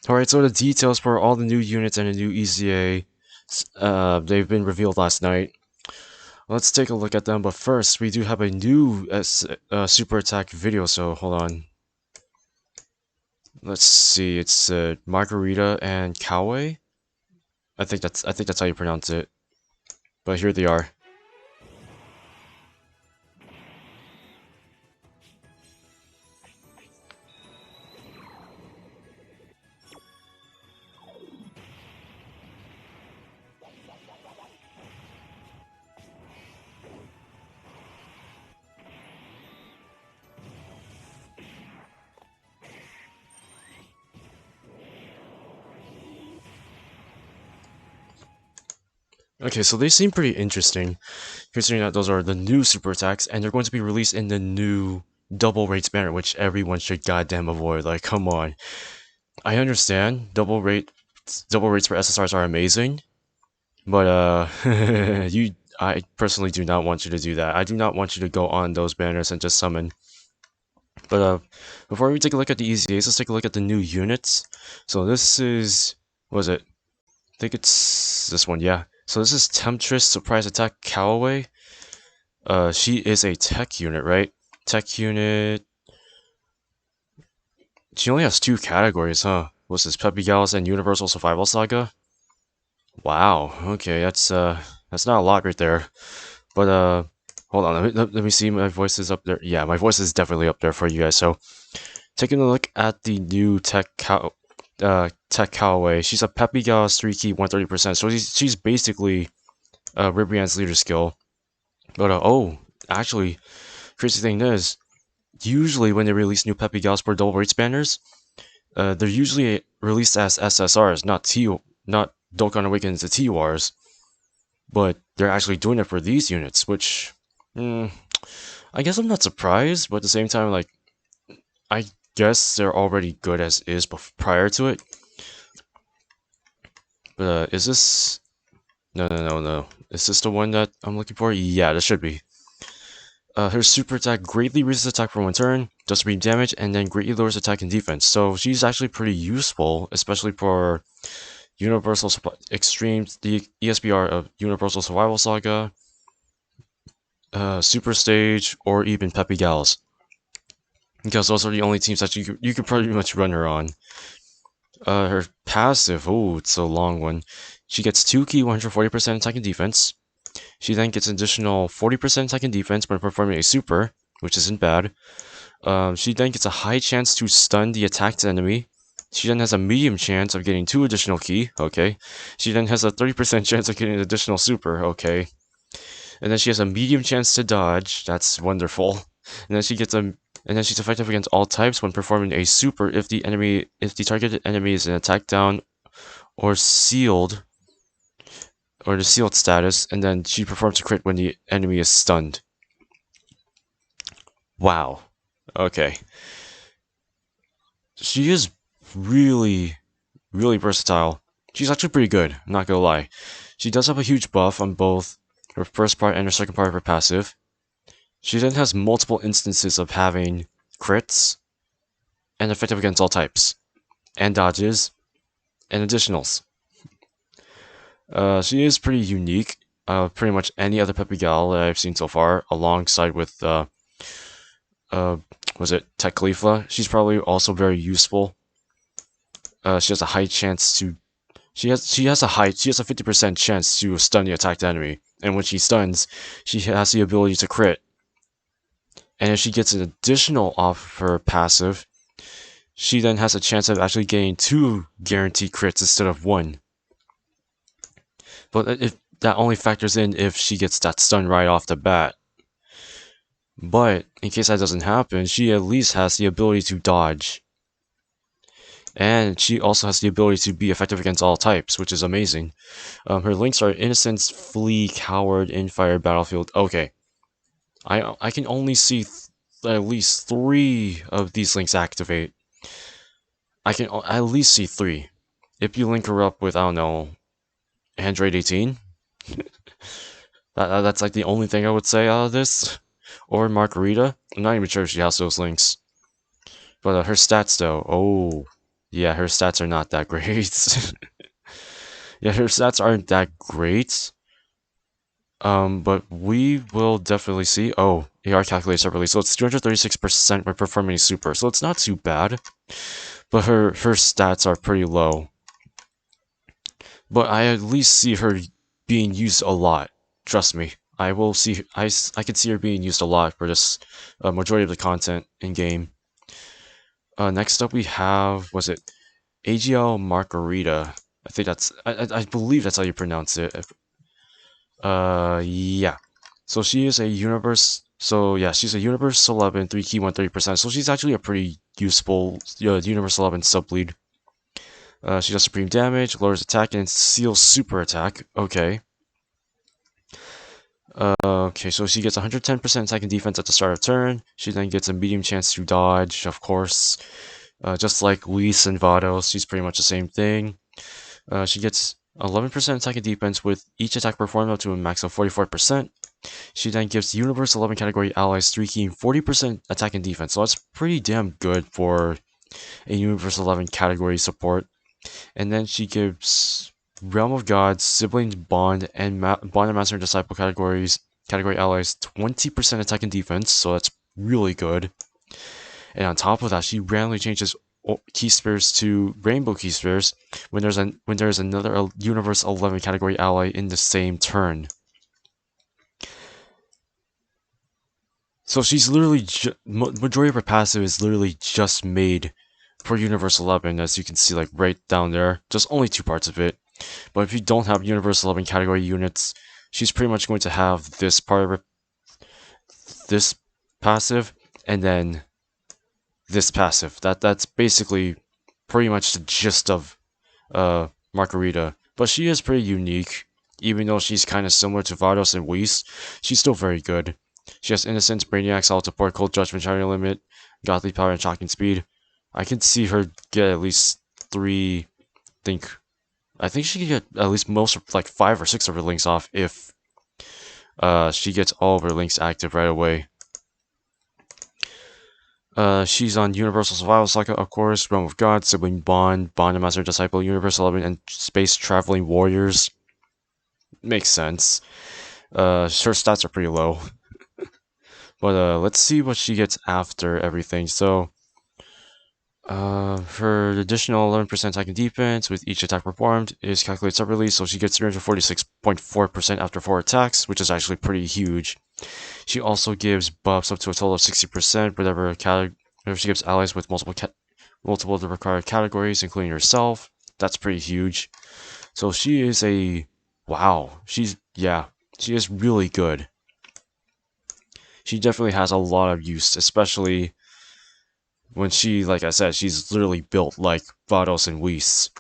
Alright, so the details for all the new units and the new EZA, they've been revealed last night. Let's take a look at them, but first, we do have a new super attack video, so hold on. Let's see, it's Margarita and CAWAY? I think that's how you pronounce it. But here they are. Okay, so they seem pretty interesting, considering that those are the new super attacks, and they're going to be released in the new double rates banner, which everyone should goddamn avoid. Like, come on. I understand double rates for SSRs are amazing, but I personally do not want you to do that. I do not want you to go on those banners and just summon. But before we take a look at the EZAs, let's take a look at the new units. So this is, what is it? I think it's this one, yeah. So this is Temptress Surprise Attack Callaway. She is a tech unit, right? Tech unit. She only has 2 categories, huh? What's this? Peppy Gal and Universal Survival Saga? Wow, okay, that's not a lot right there. But hold on, let me see, my voice is up there. Yeah, my voice is definitely up there for you guys. So taking a look at the new Tech Callaway. She's a Peppy Gal's 3 key 130%. So she's basically Ribrianne's leader skill. But oh, actually, crazy thing is, usually when they release new Peppy Gals for double rates banners, they're usually released as SSRs, not Dokkan Awakens to TWARs. But they're actually doing it for these units, which, I guess I'm not surprised, but at the same time, like, I guess they're already good as is prior to it. But is this... No. Is this the one that I'm looking for? Yeah, this should be. Her super attack greatly raises attack for 1 turn, does 3 damage, and then greatly lowers attack and defense. So she's actually pretty useful, especially for Universal Extremes, the ESBR of Universal Survival Saga, Super Stage, or even Peppy Gals. Because those are the only teams that you could pretty much run her on. Her passive, oh, it's a long one. She gets 2 key 140% attack and defense. She then gets an additional 40% attack and defense when performing a super, which isn't bad. She then gets a high chance to stun the attacked enemy. She then has a medium chance of getting 2 additional key, okay. She then has a 30% chance of getting an additional super, okay. And then she has a medium chance to dodge, that's wonderful. And then she's effective against all types when performing a super if the targeted enemy is in attack down or sealed, or the sealed status, and then she performs a crit when the enemy is stunned. Wow. Okay. She is really versatile. She's actually pretty good, I'm not gonna lie. She does have a huge buff on both her first part and her second part of her passive. She then has multiple instances of having crits, and effective against all types, and dodges, and additionals. She is pretty unique. Pretty much any other Peppy Gal that I've seen so far, alongside with was it Tech Khalifa? She's probably also very useful. She has a high chance to. She has a 50% chance to stun the attacked enemy, and when she stuns, she has the ability to crit. And if she gets an additional off her passive, she then has a chance of actually getting 2 guaranteed crits instead of 1. But if that only factors in if she gets that stun right off the bat. But in case that doesn't happen, she at least has the ability to dodge. And she also has the ability to be effective against all types, which is amazing. Her links are Innocence, Flee, Coward, Infire, Battlefield. Okay. I can only see at least 3 of these links activate. I can at least see 3. If you link her up with, I don't know, Android 18? That's like the only thing I would say out of this. Or Margarita. I'm not even sure if she has those links. But her stats though, oh. Yeah, her stats are not that great. Yeah, her stats aren't that great. But we will definitely see. Oh, AR calculates separately, so it's 236% when performing super, so it's not too bad. But her stats are pretty low. But I at least see her being used a lot. Trust me, I will see. I can see her being used a lot for this majority of the content in game. Next up we have, was it AGL Margarita? I think that's. I believe that's how you pronounce it. Yeah. So she is a universe. So yeah, she's a universe 11, 3 key 130%. So she's actually a pretty useful universe 11 sub lead. She does supreme damage, lowers attack, and seals super attack. Okay. Okay, so she gets 110% attack and defense at the start of turn. She then gets a medium chance to dodge, of course. Just like Whis and Vados, she's pretty much the same thing. She gets 11% attack and defense with each attack performed up to a max of 44%. She then gives Universe 11 category allies 3 key and 40% attack and defense, so that's pretty damn good for a Universe 11 category support. And then she gives Realm of Gods, Siblings Bond, and Bond and Master and Disciple category allies 20% attack and defense, so that's really good. And on top of that, she randomly changes key spheres to rainbow key spheres when there's another Universe 11 category ally in the same turn. So she's literally majority of her passive is literally just made for Universe 11, as you can see, like right down there. Just only two parts of it. But if you don't have Universe 11 category units, she's pretty much going to have this part of her, this passive, and then this passive. That's basically pretty much the gist of Margarita. But she is pretty unique. Even though she's kind of similar to Vados and Whis, she's still very good. She has Innocence, Brainiac, Solid Support, Cold Judgment, Shadow Limit, Godly Power, and Shocking Speed. I can see her get at least 3, I think she could get at least most, like 5 or 6 of her links off if she gets all of her links active right away. She's on Universal Survival Saga, of course, Realm of God, Sibling Bond, Bond and Master Disciple, Universe 11, and Space Traveling Warriors. Makes sense. Her stats are pretty low. But let's see what she gets after everything. So, her additional 11% attack and defense with each attack performed is calculated separately, so she gets 346.4% after 4 attacks, which is actually pretty huge. She also gives buffs up to a total of 60% whenever she gives allies with multiple of the required categories, including herself. That's pretty huge. So she is wow. She is really good. She definitely has a lot of use, especially when she, like I said, she's literally built like Vados and Whis.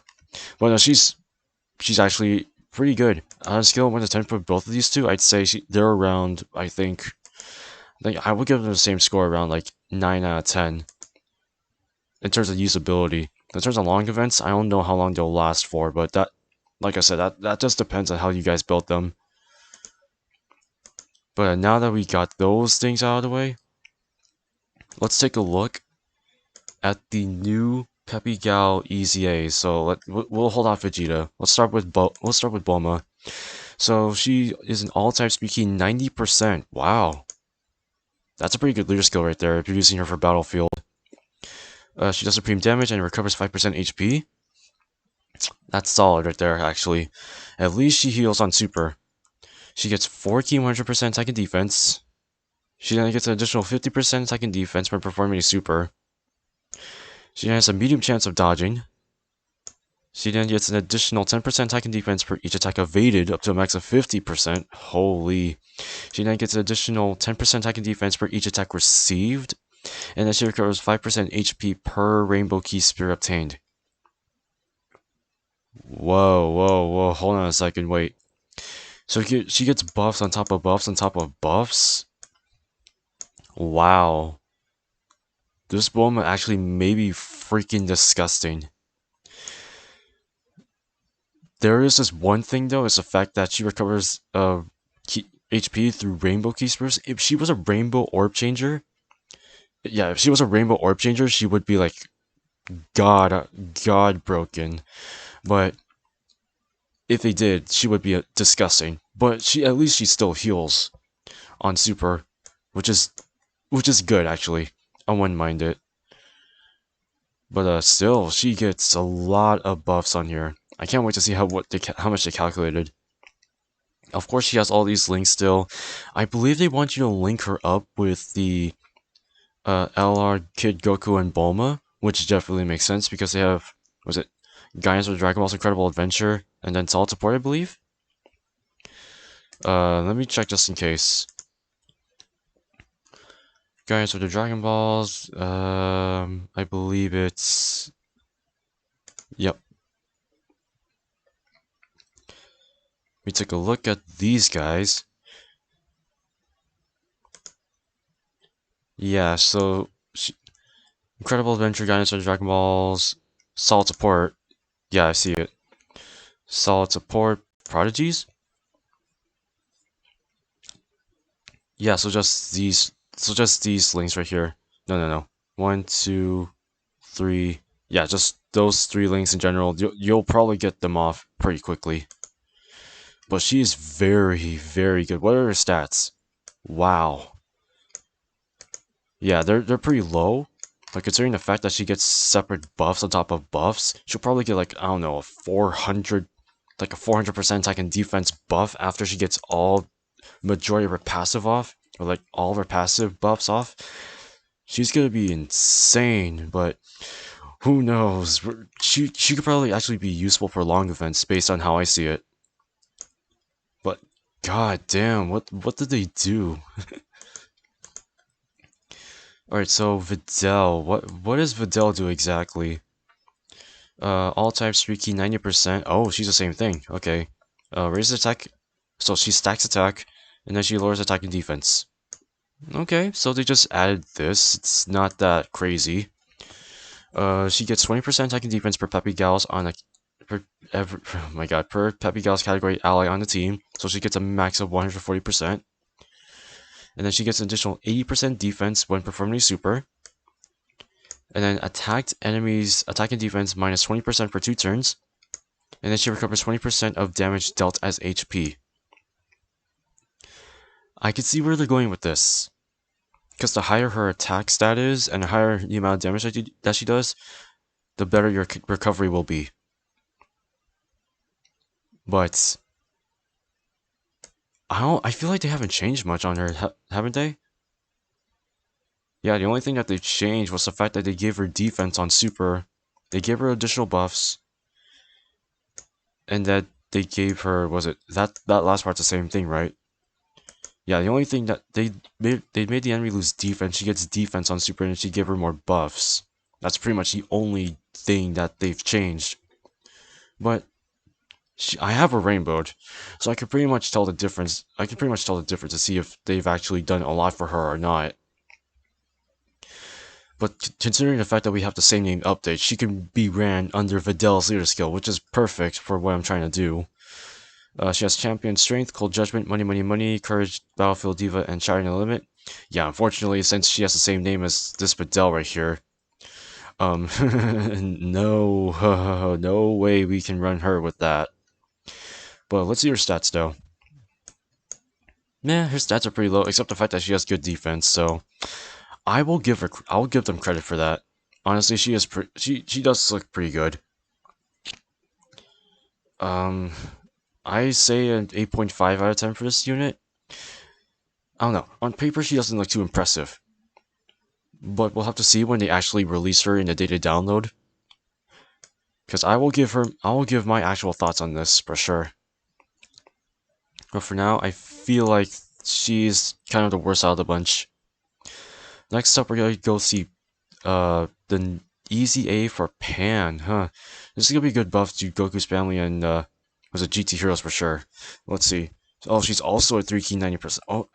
But no, she's actually pretty good. On a scale of 1 to 10 for both of these two, I'd say they're around, I think I would give them the same score, around like 9 out of 10 in terms of usability. In terms of long events, I don't know how long they'll last for, but that, like I said, that just depends on how you guys built them. But now that we got those things out of the way, let's take a look at the new Peppy Gal EZA. So we'll hold off Vegeta. Let's start with Bulma. So she is an all-type speaking 90%. Wow. That's a pretty good leader skill right there if you're using her for Battlefield. She does supreme damage and recovers 5% HP. That's solid right there, actually. At least she heals on super. She gets 4 key 100% attack and defense. She then gets an additional 50% attack and defense when performing a super. She has a medium chance of dodging. She then gets an additional 10% attack and defense per each attack evaded, up to a max of 50%. Holy. She then gets an additional 10% attack and defense per each attack received. And then she recovers 5% HP per rainbow key spear obtained. Whoa, hold on a second, wait. So she gets buffs on top of buffs on top of buffs? Wow. This Bulma actually may be freaking disgusting. There is this one thing though, is the fact that she recovers HP through rainbow key spears. If she was a rainbow orb changer, she would be like god broken. But if they did, she would be disgusting. But at least she still heals on super, which is good actually. I wouldn't mind it. But still, she gets a lot of buffs on here. I can't wait to see how much they calculated. Of course, she has all these links still. I believe they want you to link her up with the LR Kid Goku and Bulma, which definitely makes sense because they have, was it Guidance for Dragon Ball's Incredible Adventure and then Solid Support, I believe. Let me check just in case. Guidance for the Dragon Balls. I believe it's. Yep. Let me take a look at these guys. Yeah, so Incredible Adventure, Guidance for the Dragon Balls, Solid Support. Yeah, I see it. Solid Support, Prodigies. Yeah, so just these links right here. No. 1, 2, 3. Yeah, just those 3 links in general. You'll probably get them off pretty quickly. But she is very, very good. What are her stats? Wow. Yeah, they're pretty low. But considering the fact that she gets separate buffs on top of buffs, she'll probably get like, I don't know, a 400% attack and defense buff after she gets all majority of her passive off, or like all of her passive buffs off. She's gonna be insane, but who knows? She could probably actually be useful for long events based on how I see it. But god damn, what did they do? Alright, so Videl, what does Videl do exactly? All types 3 key 90%. Oh, she's the same thing. Okay. Raises attack, so she stacks attack, and then she lowers attack and defense. Okay, so they just added this. It's not that crazy. She gets 20% attack and defense per Peppy Gal's on a oh my god, per Peppy Gal's category ally on the team. So she gets a max of 140%. And then she gets an additional 80% defense when performing a super. And then attacked enemies attack and defense minus 20% for 2 turns. And then she recovers 20% of damage dealt as HP. I can see where they're going with this. Because the higher her attack stat is, and the higher the amount of damage that she does, the better your recovery will be. But I feel like they haven't changed much on her, haven't they? Yeah, the only thing that they changed was the fact that they gave her defense on super. They gave her additional buffs. And that they gave her, was it that last part's the same thing, right? Yeah, the only thing that they made the enemy lose defense. She gets defense on super and she gave her more buffs. That's pretty much the only thing that they've changed. But I have her rainbowed, so I can pretty much tell the difference. I can pretty much tell the difference to see if they've actually done a lot for her or not. But considering the fact that we have the same name update, she can be ran under Videl's leader skill, which is perfect for what I'm trying to do. She has Champion Strength, Cold Judgment, Money, Courage, Battlefield Diva, and Shattering the Limit. Yeah, unfortunately, since she has the same name as this Videl right here, no, no way we can run her with that. But let's see her stats, though. Nah, her stats are pretty low, except the fact that she has good defense, so I'll give them credit for that. Honestly, she does look pretty good. I say an 8.5 out of 10 for this unit. I don't know. On paper, she doesn't look too impressive. But we'll have to see when they actually release her in the data download. Because I will give my actual thoughts on this for sure. But for now, I feel like she's kind of the worst out of the bunch. Next up, we're gonna go see the Easy A for Pan, huh? This is gonna be a good buff to Goku's family and was it GT Heroes for sure. Let's see. Oh, she's also at 3 key 90%. Oh,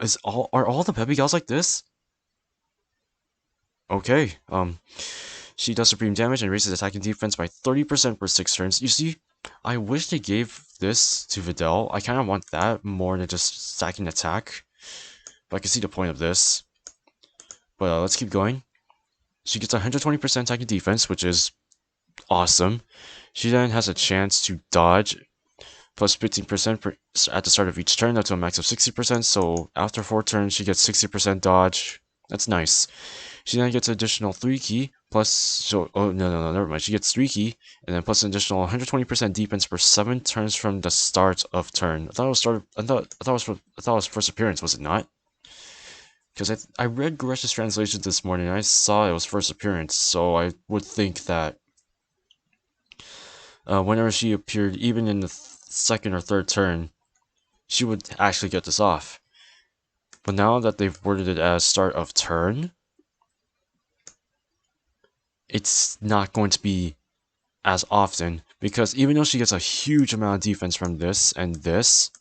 are all the Peppy Gals like this? Okay. She does supreme damage and raises attack and defense by 30% per 6 turns. You see, I wish they gave this to Videl. I kind of want that more than just stacking attack. But I can see the point of this. But let's keep going. She gets 120% attack and defense, which is Awesome. She then has a chance to dodge plus 15% at the start of each turn, up to a max of 60%, so after 4 turns she gets 60% dodge. That's nice. She then gets an additional 3 key, plus, so, oh no, never mind, she gets 3 key, and then plus an additional 120% defense for 7 turns from the start of turn. I thought it was first appearance, was it not? Because I read Goresh's translation this morning, and I saw it was first appearance, so I would think that whenever she appeared, even in the second or third turn, she would actually get this off. But now that they've worded it as start of turn, it's not going to be as often, because even though she gets a huge amount of defense from this and this,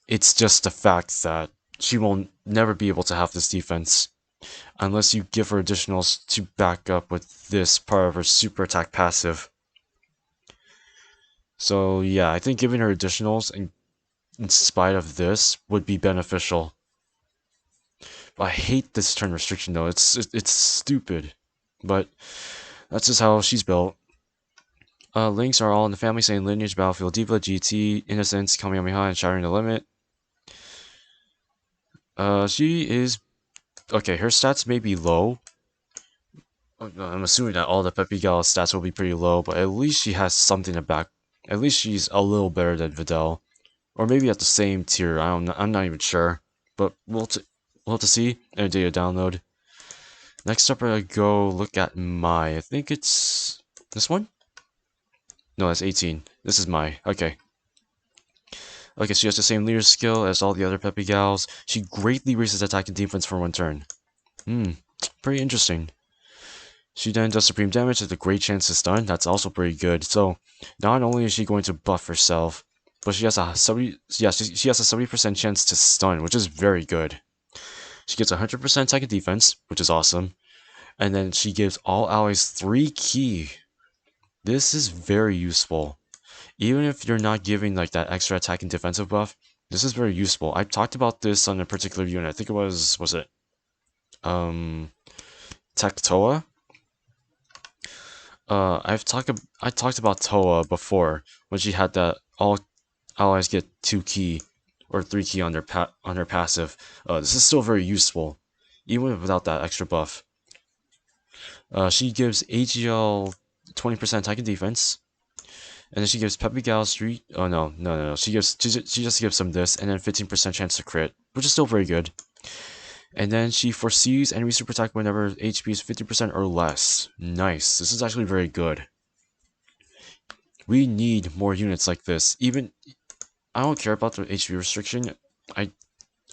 it's just the fact that she will never be able to have this defense unless you give her additionals to back up with this part of her super attack passive. So yeah, I think giving her additionals in spite of this would be beneficial. I hate this turn restriction though, it's stupid. But that's just how she's built. Links are all in the family, saying Lineage, Battlefield, Diva, GT, Innocence, Kamehameha, and Shattering the Limit. She is... Okay, her stats may be low. I'm assuming that all the Peppy Gal stats will be pretty low, but at least she has something to back. At least she's a little better than Videl. Or maybe at the same tier, I'm not even sure. But we'll have to see in a data download. Next up, I go look at I think it's this one? No, that's 18. This is okay. Okay, she has the same leader skill as all the other Peppy Gals. She greatly raises attack and defense for 1 turn. Pretty interesting. She then does supreme damage with a great chance to stun. That's also pretty good. So, not only is she going to buff herself, but she has a 70% chance to stun, which is very good. She gets 100% attack and defense, which is awesome. And then she gives all allies 3 key. This is very useful. Even if you're not giving like that extra attack and defensive buff, this is very useful. I talked about this on a particular unit. I think it was it Tech Toa? I talked about Toa before when she had that all allies get 2 key or 3 key on her passive. This is still very useful, even without that extra buff. She gives AGL 20% attack and defense, and then she gives Peppy Gal Street. Oh no. She just gives them this, and then 15% chance to crit, which is still very good. And then she foresees enemy super attack whenever HP is 50% or less. Nice. This is actually very good. We need more units like this. Even I don't care about the HP restriction. I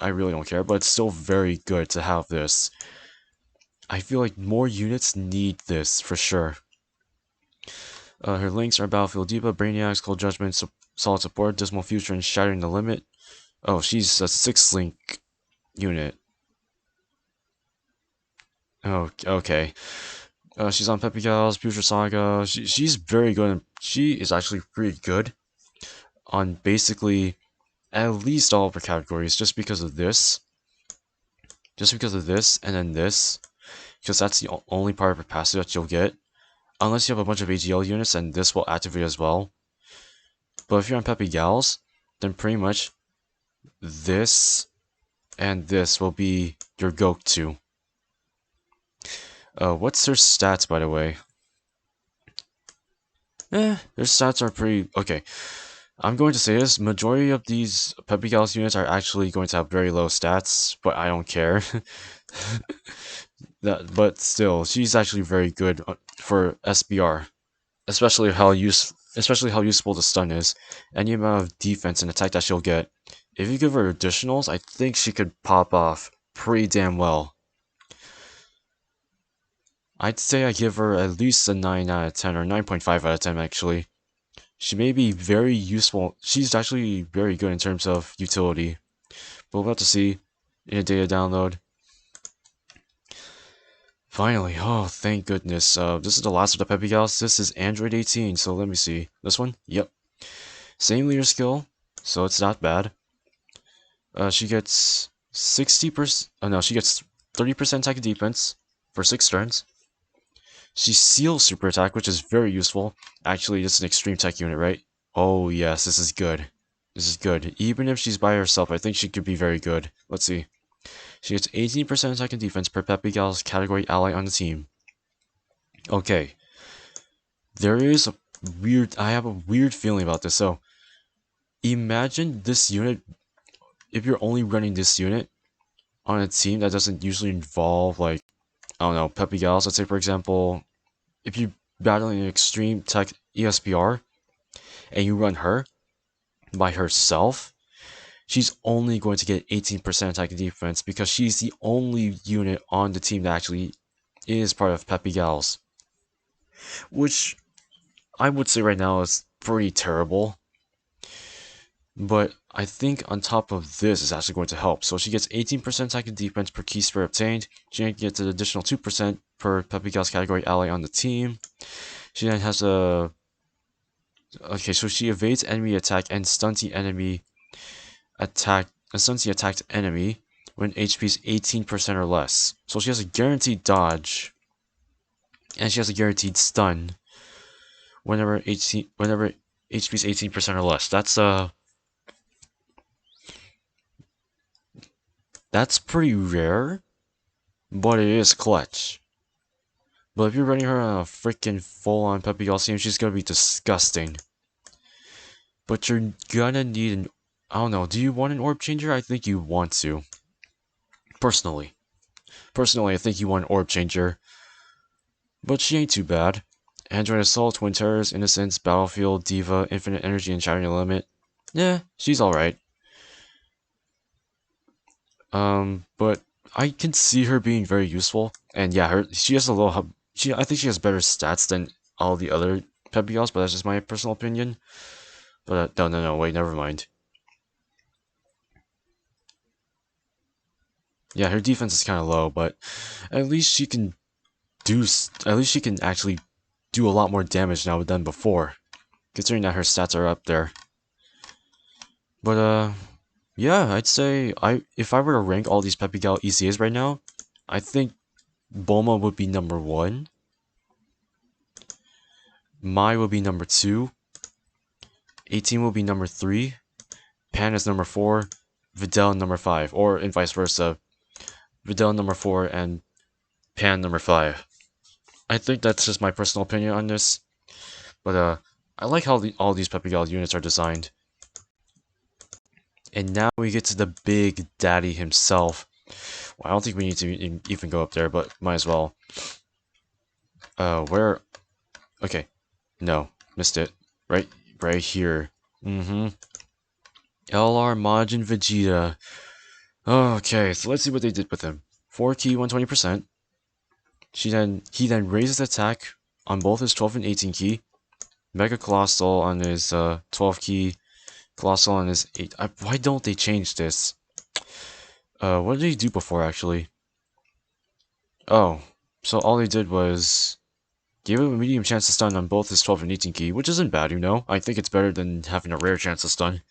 really don't care, but it's still very good to have this. I feel like more units need this for sure. Her links are Battlefield Diva, Brainiacs, Cold Judgment, Solid Support, Dismal Future, and Shattering the Limit. Oh, she's a 6-link unit. Oh, okay. She's on Peppy Gal's Future Saga. She's very good. And she is actually pretty good on basically at least all of her categories, just because of this. Just because of this, and then this. Because that's the only part of her passive that you'll get. Unless you have a bunch of AGL units, and this will activate as well. But if you're on Peppy Gals, then pretty much this and this will be your go-to. What's her stats, by the way? Their stats are pretty... Okay, I'm going to say this. Majority of these Peppy Gals units are actually going to have very low stats, but I don't care. But still, she's actually very good for SBR. Especially how useful the stun is. Any amount of defense and attack that she'll get. If you give her additionals, I think she could pop off pretty damn well. I'd say I give her at least a 9 out of 10, or 9.5 out of 10 actually. She may be very useful. She's actually very good in terms of utility. But we'll have to see in a data download. Finally, oh thank goodness. This is the last of the Peppy Gals. This is Android 18, so let me see. This one? Yep. Same leader skill, so it's not bad. She gets 60%. Oh no, she gets 30% attack and defense for 6 turns. She seals super attack, which is very useful. Actually, it's an extreme tech unit, right? Oh yes, this is good. This is good. Even if she's by herself, I think she could be very good. Let's see. She gets 18% attack and defense per Peppy Gal's category ally on the team. Okay. There is a weird... I have a weird feeling about this. So, imagine this unit... If you're only running this unit on a team that doesn't usually involve, like, I don't know, Peppy Gals. Let's say, for example, if you're battling an extreme tech ESPR and you run her by herself, she's only going to get 18% attack and defense because she's the only unit on the team that actually is part of Peppy Gals. Which I would say right now is pretty terrible. But I think on top of this is actually going to help. So she gets 18% attack and defense per key spray obtained. She gets an additional 2% per Peppy Gal's category ally on the team. She then has a... Okay, so she evades enemy attack and stuns the enemy attack... stuns the attacked enemy when HP is 18% or less. So she has a guaranteed dodge. And she has a guaranteed stun whenever HP is 18% or less. That's pretty rare, but it is clutch. But if you're running her on a freaking full-on Peppy Gal team, she's gonna be disgusting. But you're gonna need an... I don't know, do you want an orb changer? I think you want to. Personally, I think you want an orb changer. But she ain't too bad. Android Assault, Twin Terrors, Innocence, Battlefield, Diva, Infinite Energy, and Shattering Limit. Yeah, she's alright. But I can see her being very useful. And yeah, she has a little... I think she has better stats than all the other Peppy Gals, but that's just my personal opinion. But no, wait, never mind. Yeah, her defense is kind of low, but at least she can actually do a lot more damage now than before, considering that her stats are up there. But yeah, I'd say if I were to rank all these Peppy Gal ECAs right now, I think Bulma would be number 1. Mai would be number 2. 18 will be number 3. Pan is number 4. Videl number 5, or and vice versa. Videl number 4 and Pan number 5. I think that's just my personal opinion on this. But I like how all these Peppy Gal units are designed. And now we get to the big daddy himself. Well, I don't think we need to even go up there, but might as well. Where? Okay. No, missed it. Right here. LR MAJIN VEGETA. Okay, so let's see what they did with him. 4 key, 120%. He then raises attack on both his 12 and 18 key. Mega Colossal on his 12 key. Colossal on his 8. Why don't they change this? What did he do before, actually? Oh, so all they did was give him a medium chance to stun on both his 12 and 18 key, which isn't bad, you know? I think it's better than having a rare chance to stun.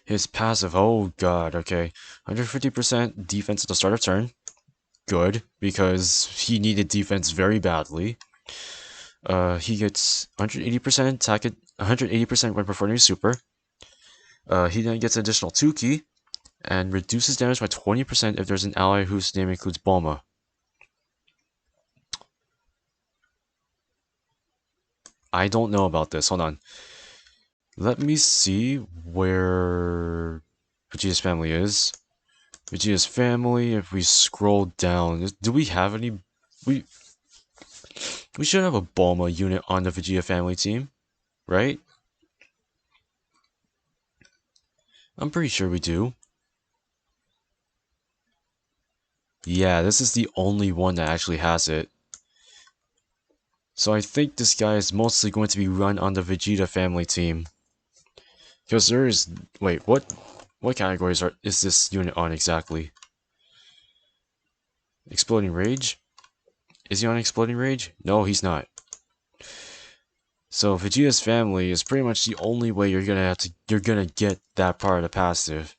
His passive, oh god, okay. 150% defense at the start of turn. Good, because he needed defense very badly. He gets 180% attack at 180% when performing his super. He then gets additional 2 key and reduces damage by 20% if there's an ally whose name includes Bulma. I don't know about this. Hold on. Let me see where Vegeta's family is. Vegeta's family, if we scroll down, do we have any... We should have a Bulma unit on the Vegeta family team, right? I'm pretty sure we do. Yeah, this is the only one that actually has it. So I think this guy is mostly going to be run on the Vegeta family team. Because there is... Wait, what categories is this unit on exactly? Exploding Rage? Is he on Exploding Rage? No, he's not. So Vegeta's family is pretty much the only way you're gonna get that part of the passive.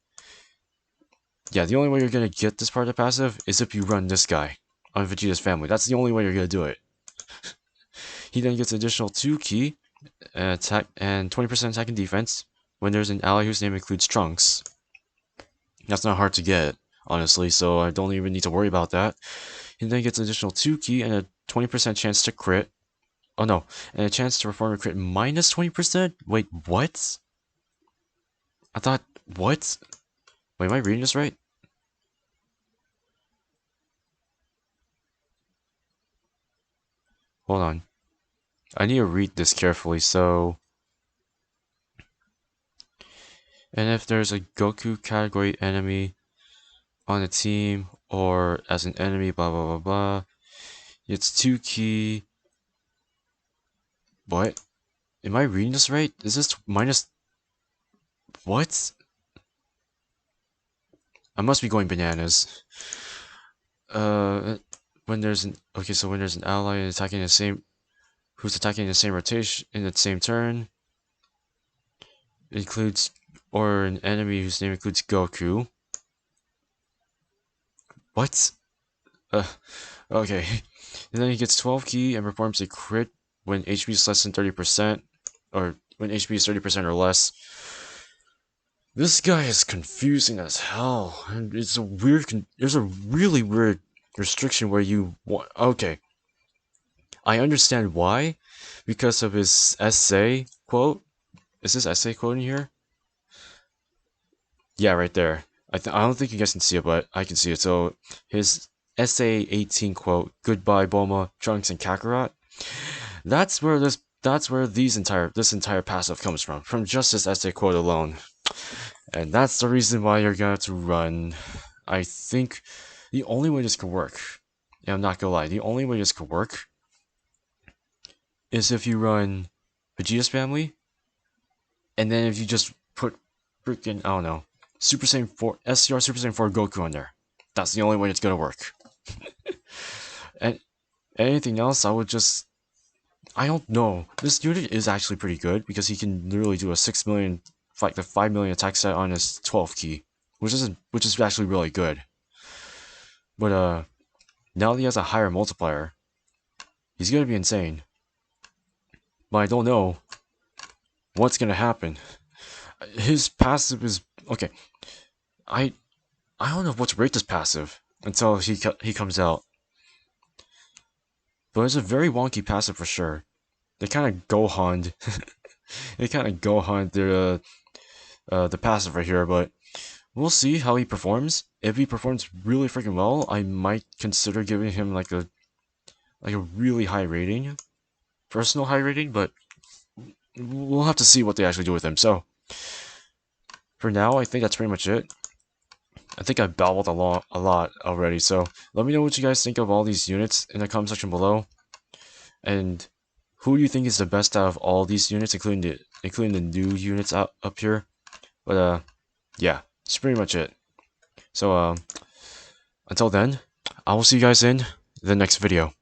Yeah, the only way you're gonna get this part of the passive is if you run this guy. on Vegeta's family. That's the only way you're gonna do it. He then gets additional 2 ki attack and 20% attack and defense when there's an ally whose name includes Trunks. That's not hard to get, honestly, so I don't even need to worry about that. He then gets additional 2 ki and a 20% chance to crit. Oh no, and a chance to perform a crit minus 20%? Wait, what? I thought, what? Wait, am I reading this right? Hold on. I need to read this carefully, so... And if there's a Goku category enemy on the team, or as an enemy, blah blah blah blah, it's 2 ki... What? Am I reading this right? Is this minus... What? I must be going bananas. When there's an... Okay, so when there's an ally attacking the same... Who's attacking the same rotation in the same turn, includes... Or an enemy whose name includes Goku. What? Okay. And then he gets 12 ki and performs a crit when HP is less than 30%, or when HP is 30% or less. This guy is confusing as hell. And it's a weird, there's a really weird restriction where you want, okay. I understand why, because of his essay quote. Is this essay quote in here? Yeah, right there. I don't think you guys can see it, but I can see it. So his essay 18 quote, "Goodbye Bulma, Trunks, and Kakarot." That's where this entire passive comes from just this essay quote alone. And that's the reason why you're gonna have to run. I think the only way this could work, and I'm not gonna lie, the only way this could work is if you run Vegeta's family, and then if you just put freaking, I don't know, Super Saiyan 4, SCR Super Saiyan 4 Goku on there. That's the only way it's gonna work. And anything else, I would just... I don't know. This unit is actually pretty good because he can literally do a 6 million, like the 5 million attack set on his 12 ki, which is actually really good. But now that he has a higher multiplier, he's gonna be insane. But I don't know what's gonna happen. His passive is okay. I don't know what to rate this passive until he comes out. But it's a very wonky passive for sure. They kind of Gohan. They kind of Gohan the passive right here, but we'll see how he performs. If he performs really freaking well, I might consider giving him like a really high rating, personal high rating. But we'll have to see what they actually do with him. So for now, I think that's pretty much it. I think I babbled a lot already, so let me know what you guys think of all these units in the comment section below. And who do you think is the best out of all these units, including the new units up here? But yeah, that's pretty much it. So until then, I will see you guys in the next video.